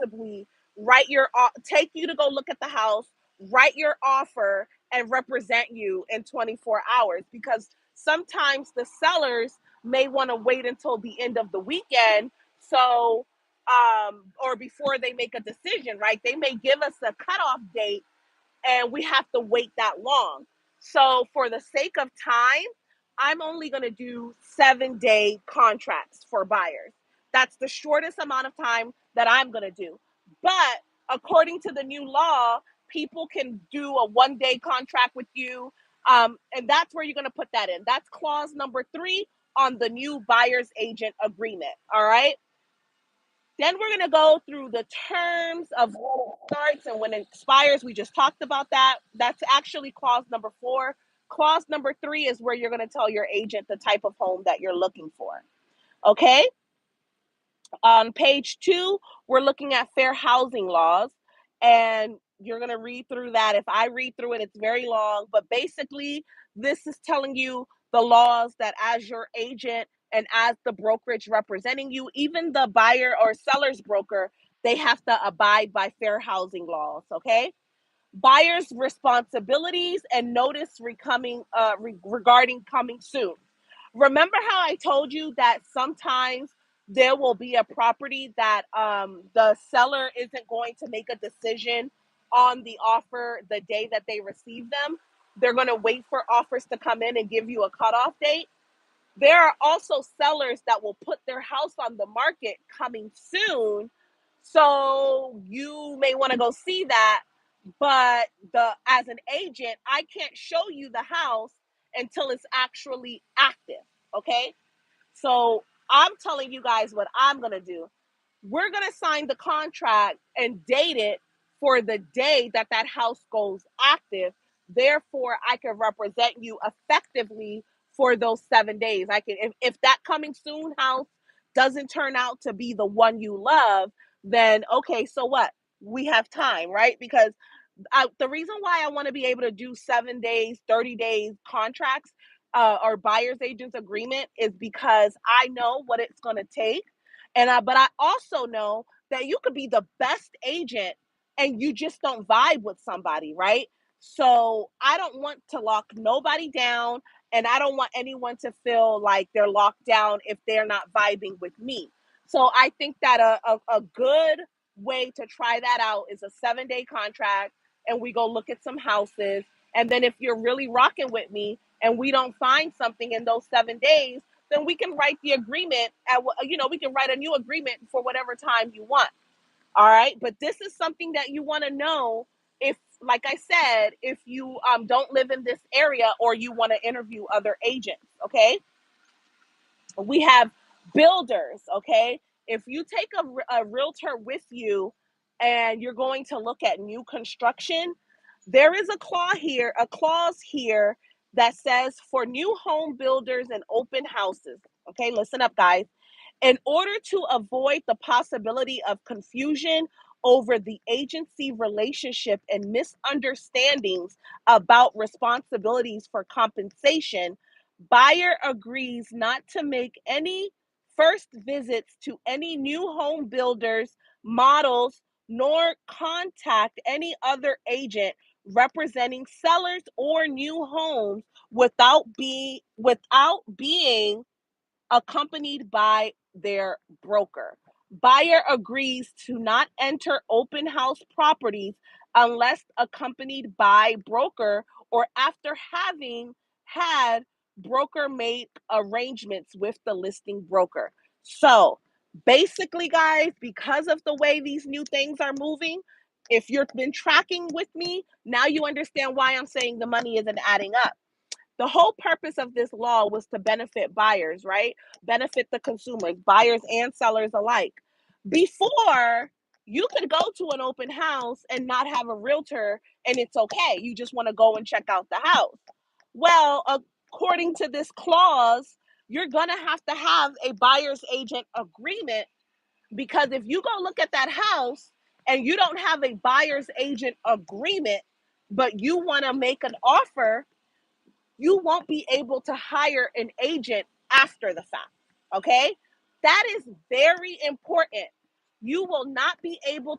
responsibly take you to go look at the house, write your offer, and represent you in 24 hours, because sometimes the sellers may want to wait until the end of the weekend, so or before they make a decision, right? They may give us a cutoff date and we have to wait that long. So, for the sake of time, I'm only going to do 7-day contracts for buyers. That's the shortest amount of time that I'm going to do. But according to the new law, people can do a 1-day contract with you. And that's where you're going to put that in. That's clause number 3 on the new buyer's agent agreement. All right. Then we're going to go through the terms of when it starts and when it expires. We just talked about that. That's actually clause number 4. Clause number 3 is where you're going to tell your agent the type of home that you're looking for. Okay. On page 2, we're looking at fair housing laws, and you're going to read through that. If I read through it, it's very long, but basically, this is telling you the laws that as your agent and as the brokerage representing you, even the buyer or seller's broker, they have to abide by fair housing laws. Okay. Buyer's responsibilities and notice regarding coming soon. Remember how I told you that sometimes there will be a property that the seller isn't going to make a decision on the offer the day that they receive them? They're going to wait for offers to come in and give you a cutoff date. There are also sellers that will put their house on the market coming soon. So you may want to go see that, but as an agent, I can't show you the house until it's actually active. Okay. So I'm telling you guys what I'm going to do. We're going to sign the contract and date it for the day that that house goes active. Therefore, I can represent you effectively for those 7 days. I can, if that coming soon house doesn't turn out to be the one you love, then okay, so what? We have time, right? Because the reason why I want to be able to do 7 days, 30 days contracts or buyer's agents agreement is because I know what it's going to take. But I also know that you could be the best agent and you just don't vibe with somebody, right? So I don't want to lock nobody down, and I don't want anyone to feel like they're locked down if they're not vibing with me. So I think that a good way to try that out is a 7-day contract, and we go look at some houses. And then if you're really rocking with me and we don't find something in those 7 days, then we can write the agreement we can write a new agreement for whatever time you want. All right. But this is something that you want to know if, like I said, if you don't live in this area or you want to interview other agents. Okay. We have builders. Okay. If you take a realtor with you and you're going to look at new construction, there is a clause here that says for new home builders and open houses. Okay, listen up, guys. In order to avoid the possibility of confusion over the agency relationship and misunderstandings about responsibilities for compensation, buyer agrees not to make any first visits to any new home builders, models, nor contact any other agent representing sellers or new homes without being accompanied by their broker. Buyer agrees to not enter open house properties unless accompanied by broker or after having had broker make arrangements with the listing broker. So, basically, guys, because of the way these new things are moving, if you've been tracking with me, now you understand why I'm saying the money isn't adding up. The whole purpose of this law was to benefit buyers, right? Benefit the consumers, buyers and sellers alike. Before, you could go to an open house and not have a realtor, and it's okay. You just want to go and check out the house. Well, according to this clause, you're going to have a buyer's agent agreement, because if you go look at that house and you don't have a buyer's agent agreement, but you want to make an offer, you won't be able to hire an agent after the fact. Okay. That is very important. you will not be able